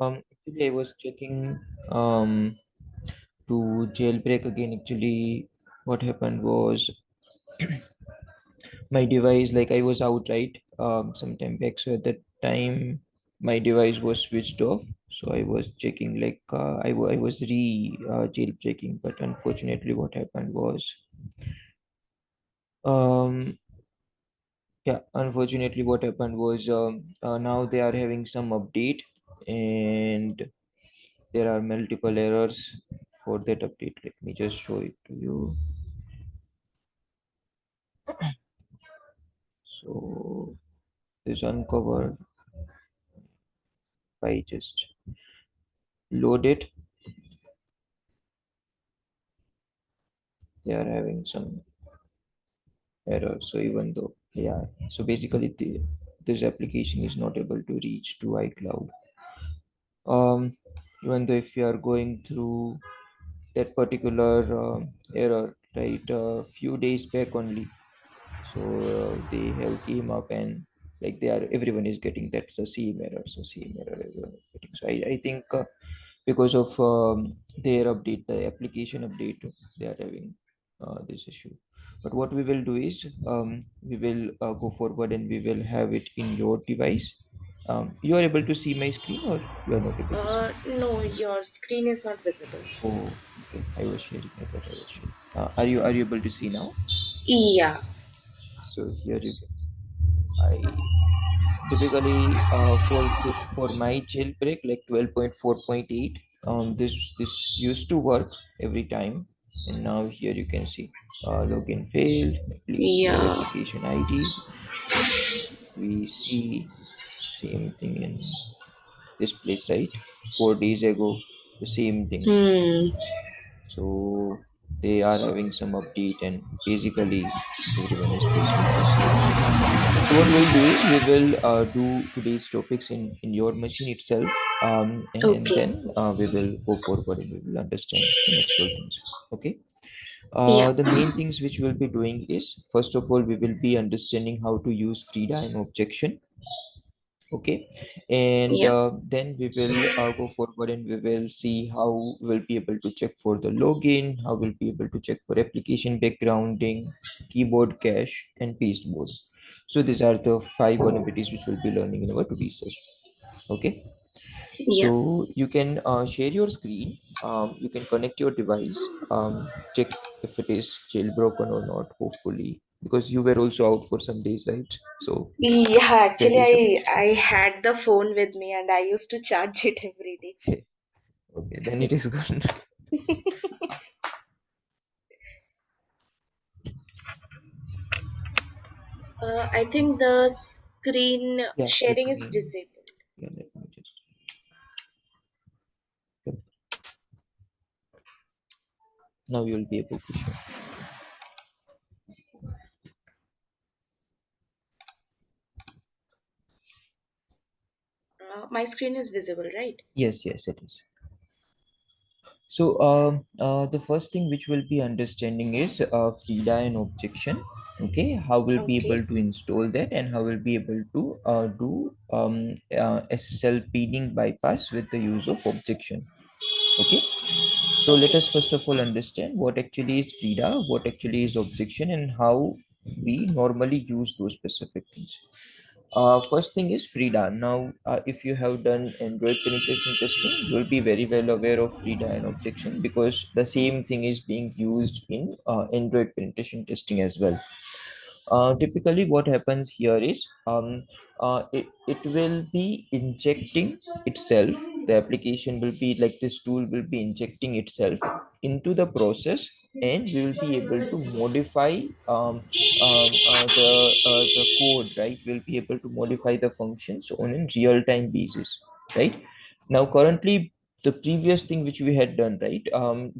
Actually, I was checking to jailbreak again. Actually, what happened was my device, like I was out, right, some time back. So at that time, my device was switched off. So I was checking, like I was jailbreaking, but unfortunately, what happened was um now they are having some update, and there are multiple errors for that update. Let me just show it to you. So this uncovered, if I just load it, they are having some errors. So even though, yeah, so basically this application is not able to reach to iCloud. Even though if you are going through that particular error, right, a few days back only. So they have came up, and like they are, everyone is getting that, the same error. So same error everyone is getting. So I think because of their update, the application update, they are having this issue. But what we will do is, we will go forward and we will have it in your device. You are able to see my screen, or you are not able to see? No, your screen is not visible. Oh, okay. I was sharing. I thought I was sharing. Are you able to see now? Yeah. So here you can. I typically for my jailbreak, like 12.4.8, this used to work every time, and now here you can see login failed, your Yeah. application ID. We see same thing in this place, right? 4 days ago, the same thing. Hmm. So they are having some update, and basically everyone is facing the same issue. So what we'll do is, we will do today's topics in your machine itself, and Okay. then we will go forward and we will understand the next all things. Okay. Yeah. The main things which we'll be doing is, first of all, we will be understanding how to use Frida and objection. Okay. And Yeah. then we will go forward and we will see how we'll be able to check for the login, how we'll be able to check for application backgrounding, keyboard cache, and pasteboard. So these are the five vulnerabilities which we'll be learning in our today's session. Okay. Yeah. So you can share your screen. You can connect your device. Check if it is jailbroken or not, hopefully, because you were also out for some days, right? So Yeah, that actually, you should I understand. had the phone with me and I used to charge it every day. Okay, then it is good. I think the screen Yeah, let sharing is me. disabled. Yeah, let me just. Yep. Now you will be able to share. My screen is visible, right? Yes, yes, it is. So, the first thing which we'll be understanding is Frida and objection. Okay, how we'll be Okay. able to install that, and how we'll be able to do SSL pinning bypass with the use of objection. Okay, so let Okay. us first of all understand what actually is Frida, what actually is objection, and how we normally use those specific things. First thing is Frida. Now, if you have done Android penetration testing, you will be very well aware of Frida and objection, because the same thing is being used in Android penetration testing as well. Typically, what happens here is, it will be injecting itself. The application will be like, this tool will be injecting itself into the process, and we will be able to modify the code, right? We'll be able to modify the functions on a real time basis, right? Now, currently, the previous thing which we had done, right,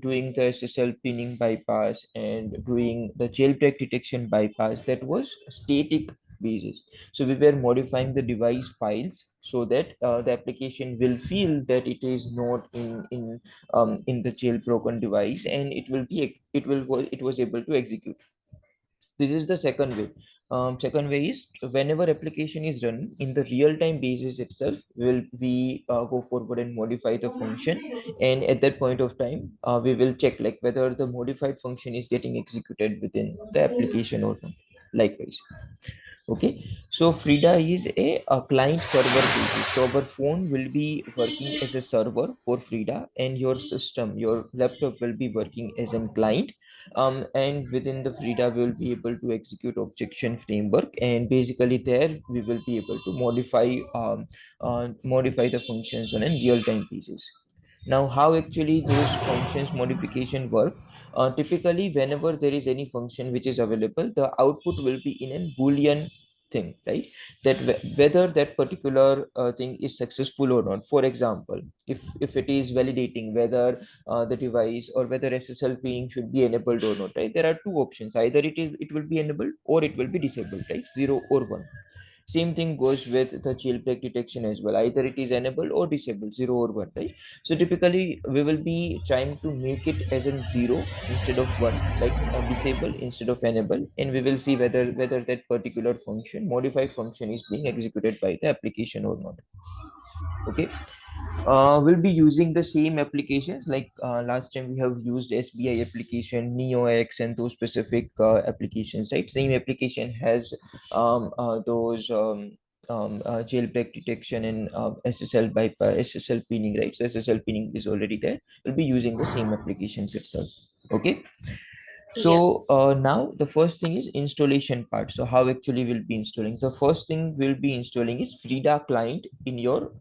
doing the SSL pinning bypass and doing the jailbreak detection bypass, that was static basis. So we were modifying the device files so that the application will feel that it is not in the jailbroken device, and it was able to execute. This is the second way. Second way is whenever application is run in the real-time basis itself, will we go forward and modify the function, and at that point of time, we will check like whether the modified function is getting executed within the application or not. Likewise. Okay, so Frida is a client server basis. So our phone will be working as a server for Frida, and your system, your laptop will be working as a client. And within the Frida, we will be able to execute objection framework, and basically there we will be able to modify the functions on a real-time basis. Now, how actually those functions modification work? Typically, whenever there is any function which is available, the output will be in a Boolean thing, right? That whether that particular thing is successful or not. For example, if it is validating whether the device or whether SSL ping should be enabled or not, right? There are two options: either it will be enabled or it will be disabled, right? 0 or 1. Same thing goes with the jailbreak detection as well. Either it is enabled or disabled, 0 or 1, right? So typically we will be trying to make it as in 0 instead of 1, like disable instead of enable, and we will see whether that particular function, modified function, is being executed by the application or not. Okay, we'll be using the same applications like last time we have used SBI application, NeoX, and those specific applications, right? Same application has those jailbreak detection and SSL bypass, SSL pinning, right? So SSL pinning is already there. We'll be using the same applications itself. Okay. Yeah. So now the first thing is installation part. So how actually we'll be installing? The first thing we'll be installing is Frida client in your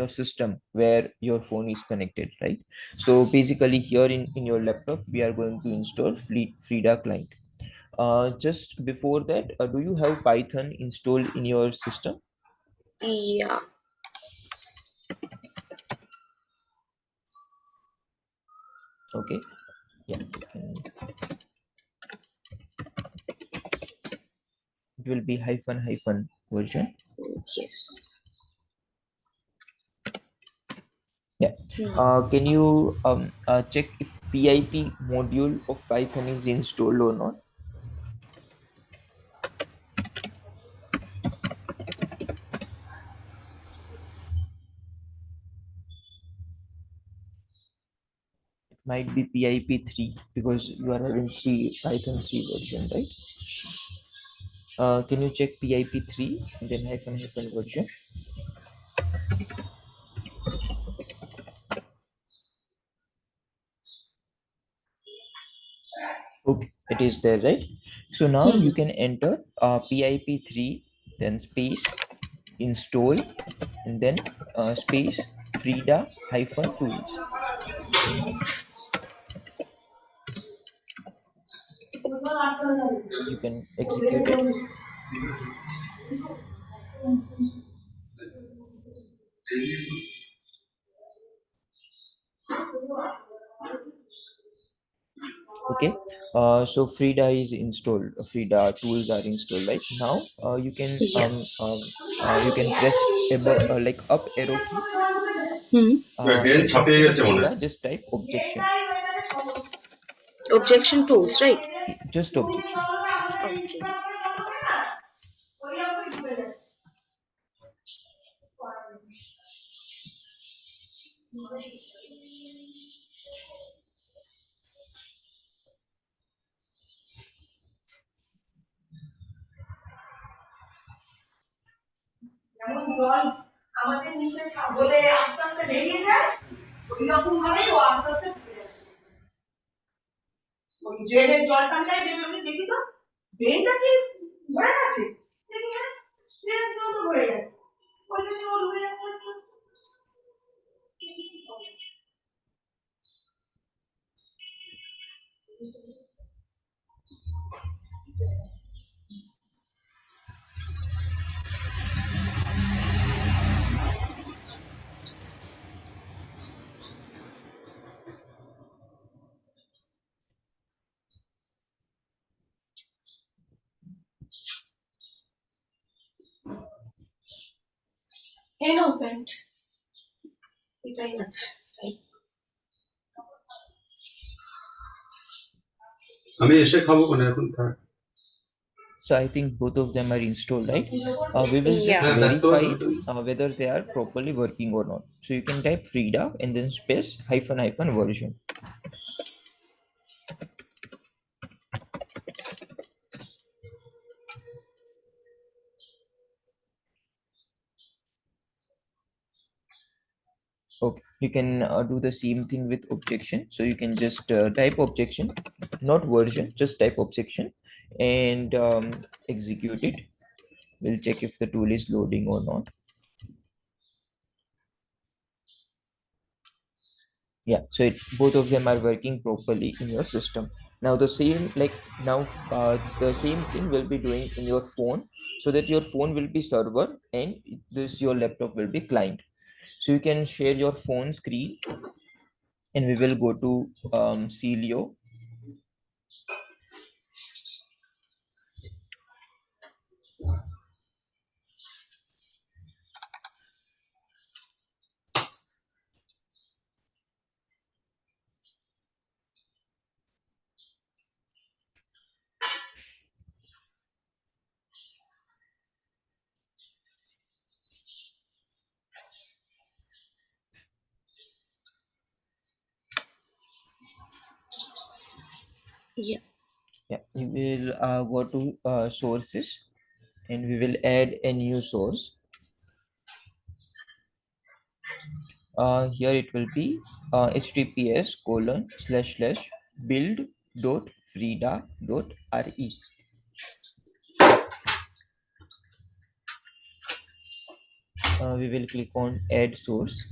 system where your phone is connected, right? So basically here in your laptop, we are going to install Frida client. Just before that, do you have Python installed in your system? Yeah. Okay, yeah, it will be hyphen hyphen version. Yes. Yeah. Hmm. Can you check if PIP module of Python is installed or not? It might be PIP 3 because you are having Python 3 version, right? Can you check PIP 3 and then hyphen hyphen version? Okay, it is there, right? So now you Hmm. can enter PIP 3, then space install, and then space Frida hyphen tools. You can execute it. Okay, so Frida is installed. Frida tools are installed. Right now, Yeah. you can press above, like up arrow key. Hmm. Instead of Frida, just type objection. Objection tools, right? Just objection. Okay. যেমন জল আমাদের নিচে বলে আস্তে আস্তে বেরিয়ে যায় ওই রকম ভাবেই ও আস্তে আস্তে পড়ে যাচ্ছে ওই ড্রেনের জল টানটাই দেবে আমি দেখি তো ড্রেনটা কি ভরে গেছে দেখি হ্যাঁ ড্রেনের জল তো ভরে গেছে ওই জন্য ও ডুবে যাচ্ছে আস্তে আস্তে। এনো প্যান্ট এটাই আছে আমি এসে খাবো কোনে এখন থাক So I think both of them are installed, right? We will just Yeah. verify it, whether they are properly working or not. So you can type Frida and then space hyphen hyphen version. Okay, you can do the same thing with objection. So you can just type objection, not version, just type objection and execute it. We'll check if the tool is loading or not. Yeah, so both of them are working properly in your system. Now the same, the same thing will be doing in your phone, so that your phone will be server and this your laptop will be client. So you can share your phone screen and we will go to Celio. Yeah. Yeah, you will go to sources and we will add a new source. Here it will be https://build.frida.re. We will click on add source.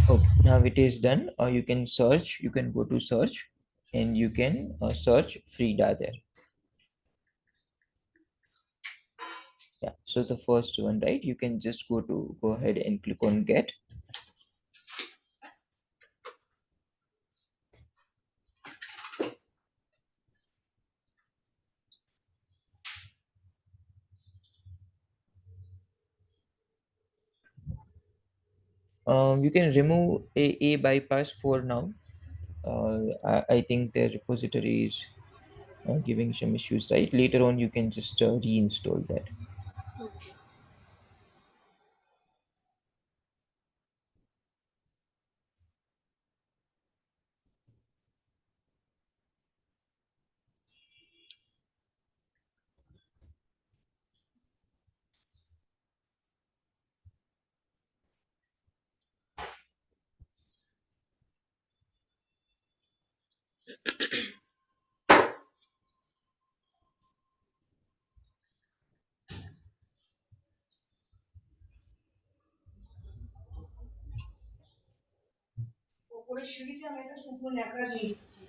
Okay, now it is done. You can search, you can go to search and you can search Frida there. Yeah, so the first one, right? You can just go ahead and click on get. You can remove a bypass for now. I think the repository is giving some issues, right? Later on, you can just reinstall that. ওপরে সিঁড়িতে আমি একটা শুকনো ন্যাকড়া দিয়ে দিচ্ছি,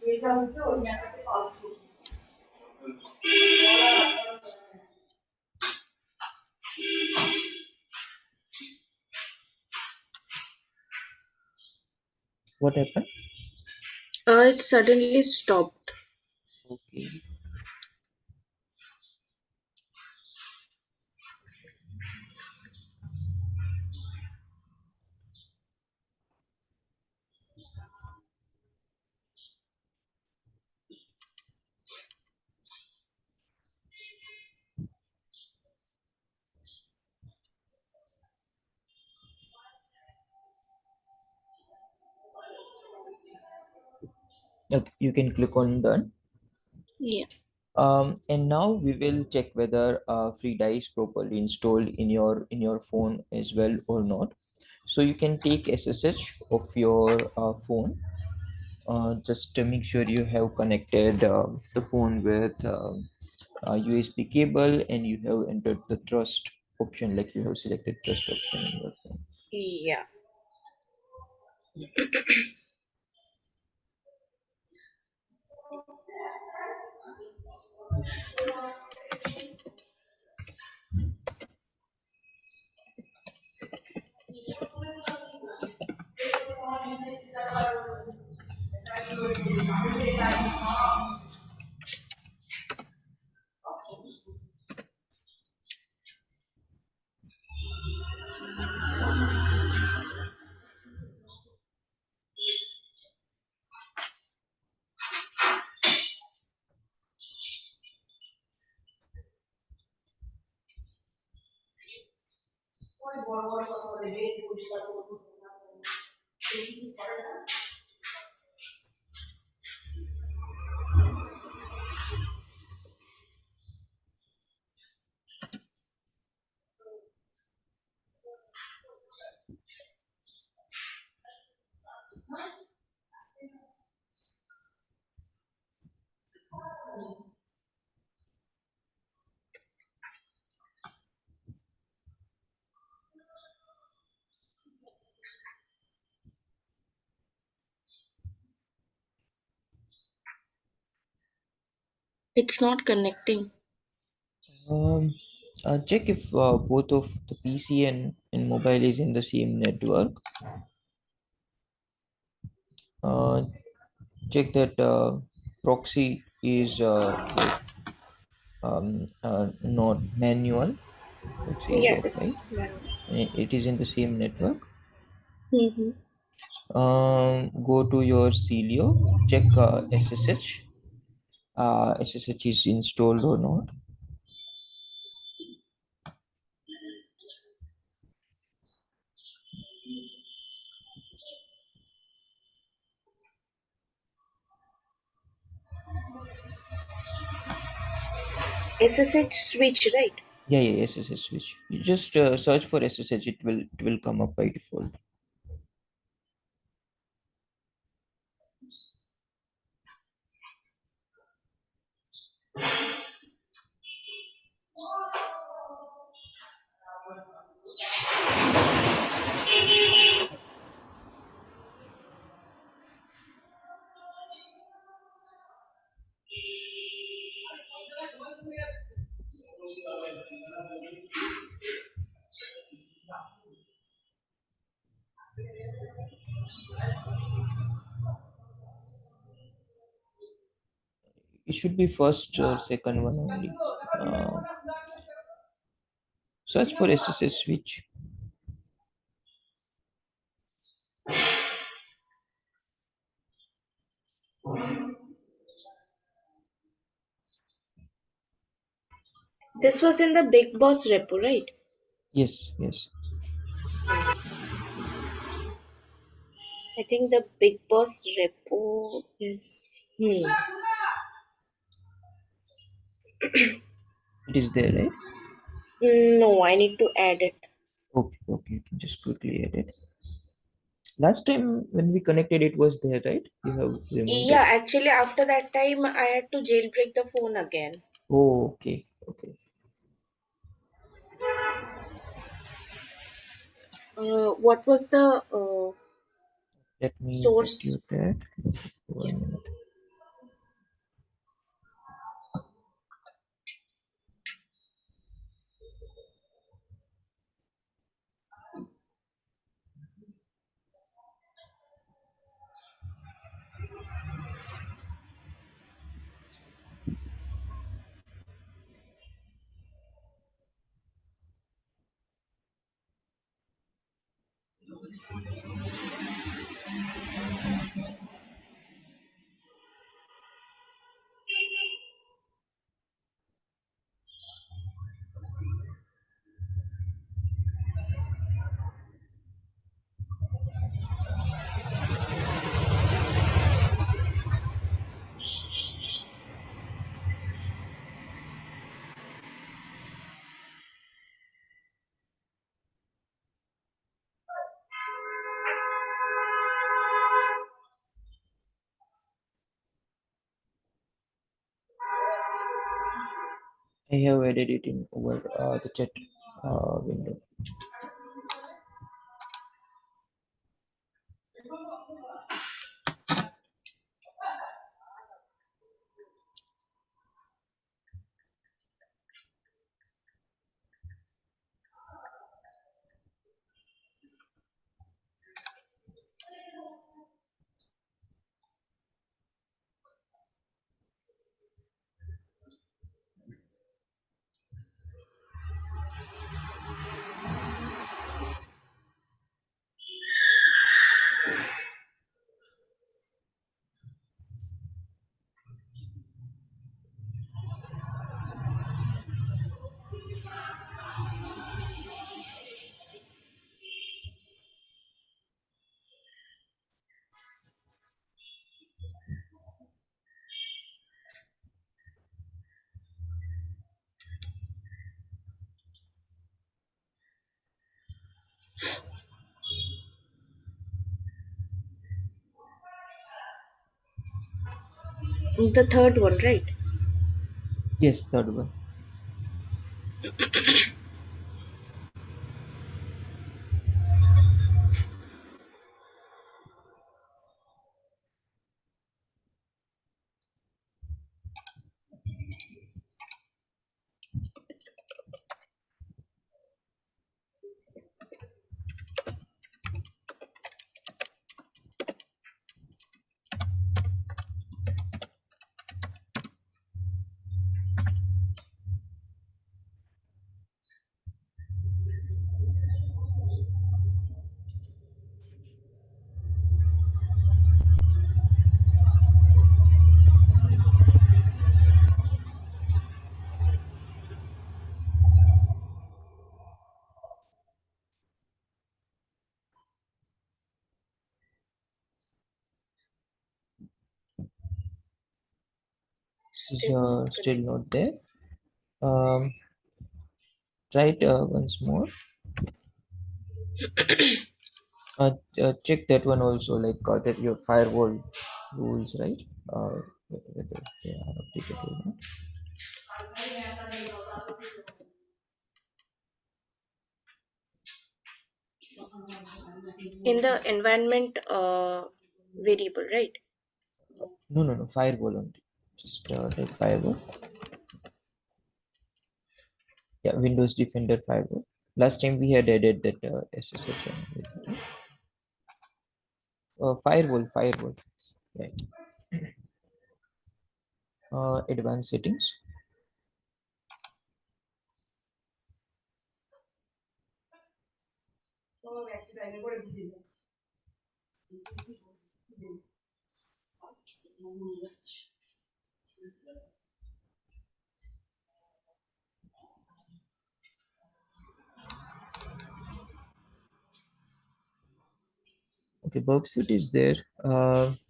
যেটা উঠে ওই ন্যাকড়াতে পাল ছুটবে। What happened? It suddenly stopped. Okay. Okay, you can click on done. Yeah. And now we will check whether Frida is properly installed in your phone as well or not. So you can take SSH of your phone. Just to make sure you have connected the phone with USB cable and you have entered the trust option, like you have selected trust option in your phone. Yeah. It's not connecting. Um, check if both of the PC and mobile is in the same network. Uh, check that proxy is not manual. Proxy is Yeah, offline. it's manual. It is in the same network. Mm-hmm. Go to your Celio, check SSH. SSH is installed or not. SSH switch, right? Yeah, yeah, SSH switch. You just search for SSH. It will come up by default. It should be first or second one only. Uh, Search for SSH switch. This was in the Big Boss repo, right? Yes, yes. I think the Big Boss repo is. It is there, right? No, I need to add it. Okay, okay. You can just quickly edit. Last time when we connected, it was there, right? You have removed Yeah, it. actually, after that time, I had to jailbreak the phone again. Oh, okay, okay. What was the Let me get source? you that. Yeah. 1 minute. I have added it in over the chat window. The third one, right? Yes, third one. Is Still not still connect. not there. Um, try it once more. Check that one also, like that your firewall rules, right? Whether they are updated or not. In the environment variable, right? No, no, no, firewall only. Just type firewall. Yeah, Windows Defender firewall. Last time we had added that SSL channel with it, right? Firewall. Right. Advanced settings. Okay, bug suit is there.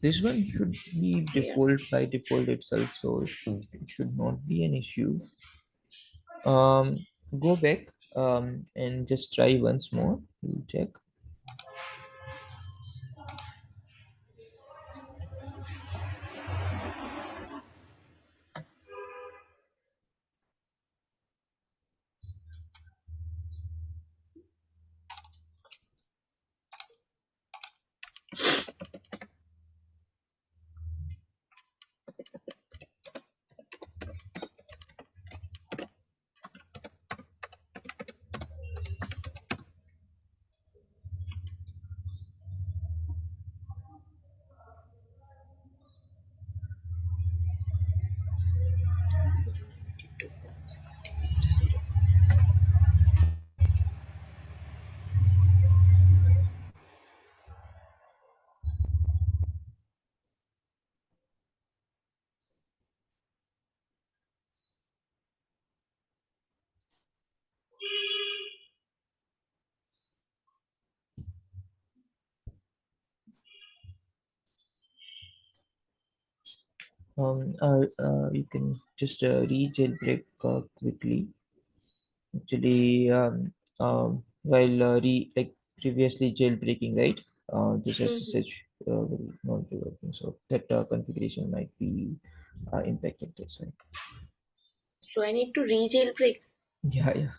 This one should be Yeah. default by default itself, so it should not be an issue. Go back and just try once more. We'll check. You can just re-jailbreak quickly. Actually, while like previously jailbreaking, right? This Mhm. SSH will not be working, so that configuration might be impacted. That's why. So I need to re-jailbreak. Yeah, yeah.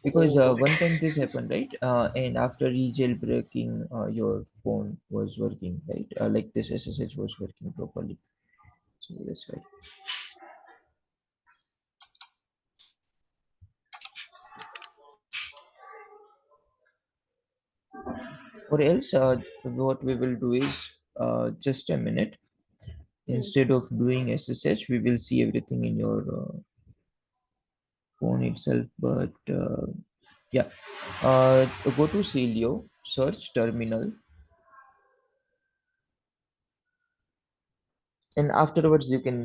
Because Oh God. one time this happened, right? And after re-jailbreaking, your phone was working, right? Like this SSH was working properly. So that's why. Or else, what we will do is just a minute. Hmm. Instead of doing SSH, we will see everything in your phone itself. But yeah, go to Celio, search terminal, and afterwards you can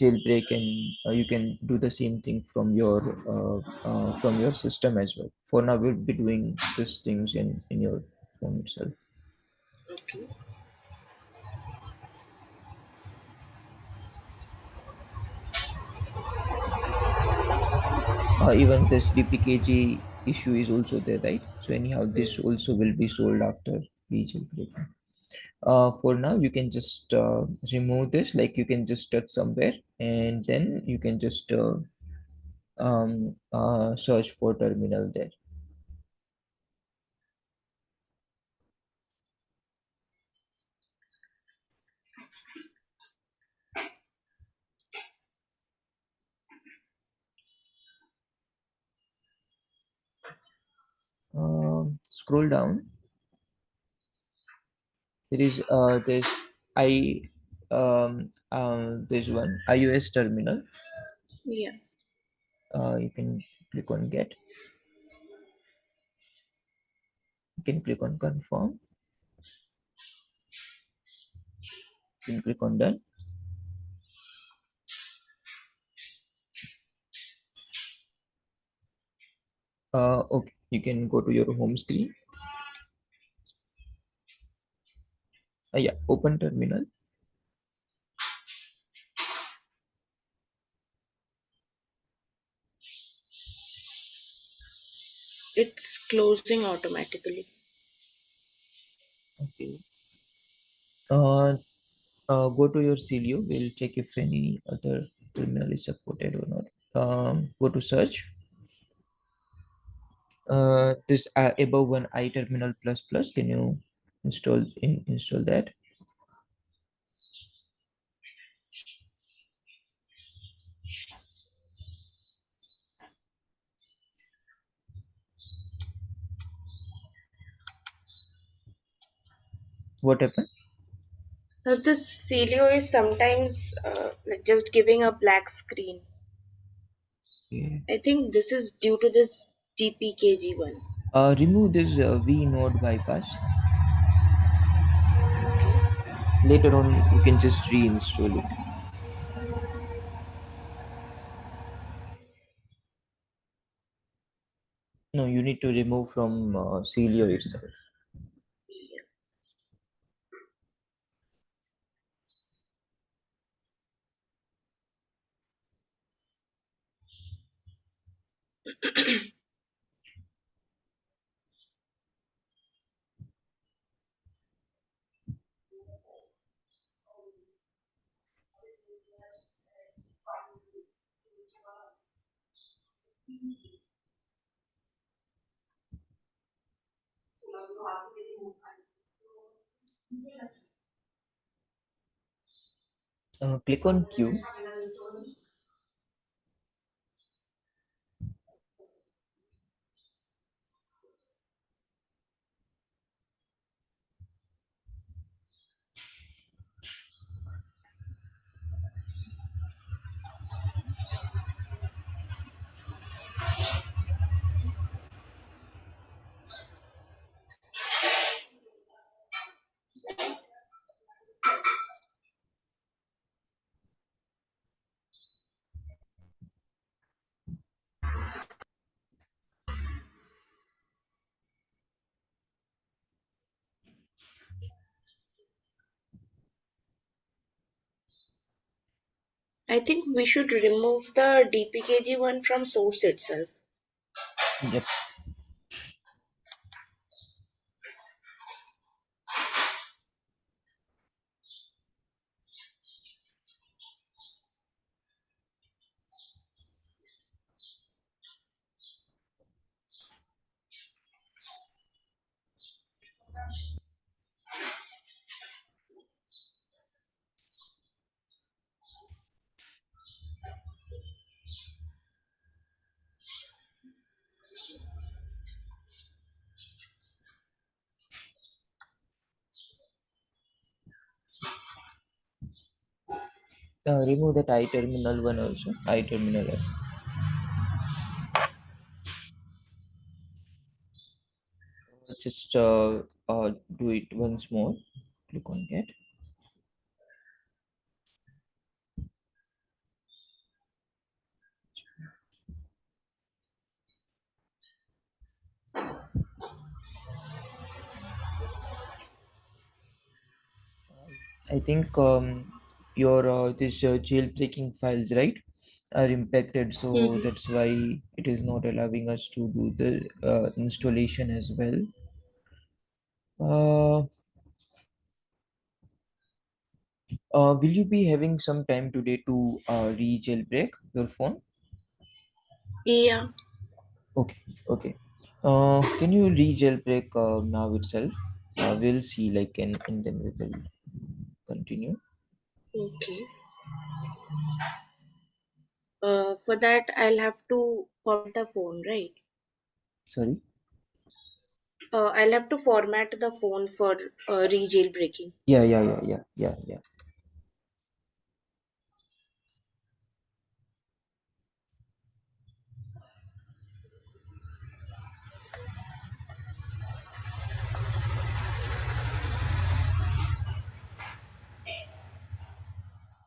jailbreak, and you can do the same thing from your system as well. For now, we'll be doing these things in your phone itself. Okay. Even this dpkg issue is also there, right? So anyhow, Hmm. this also will be solved after the jailbreaking. For now, you can just remove this, like you can just touch somewhere and then you can just search for terminal there. Scroll down. There's I there's one iOS terminal. Yeah. You can click on get. You can click on confirm. You can click on done. Okay, you can go to your home screen. Yeah, open terminal. It's closing automatically. Okay. Uh, Go to your Celio. We'll check if any other terminal is supported or not. Go to search. This above one I terminal plus plus. Can you install that? What happened? This Celio is sometimes like just giving a black screen. Okay. I think this is due to this 𝗔𝗃𝗶𝗶 one. Remove this V node bypass. Later on, you can just reinstall it. No, you need to remove from Celio itself. Click on Q. I think we should remove the 𝗔𝗃𝗶 one from source itself. Yep. Remove that I terminal one also. I terminal F. Just do it once more. Click on get. I think your this jailbreaking files, right, are impacted, so Mhm. that's why it is not allowing us to do the installation as well. Will you be having some time today to re-jailbreak your phone? Yeah. Okay, okay. Can you re-jailbreak now itself? We'll see, like, and then we will continue. Okay. For that, I'll have to format the phone, right? Sorry. I'll have to format the phone for re-jailbreaking. Yeah, yeah, yeah, yeah, yeah, yeah.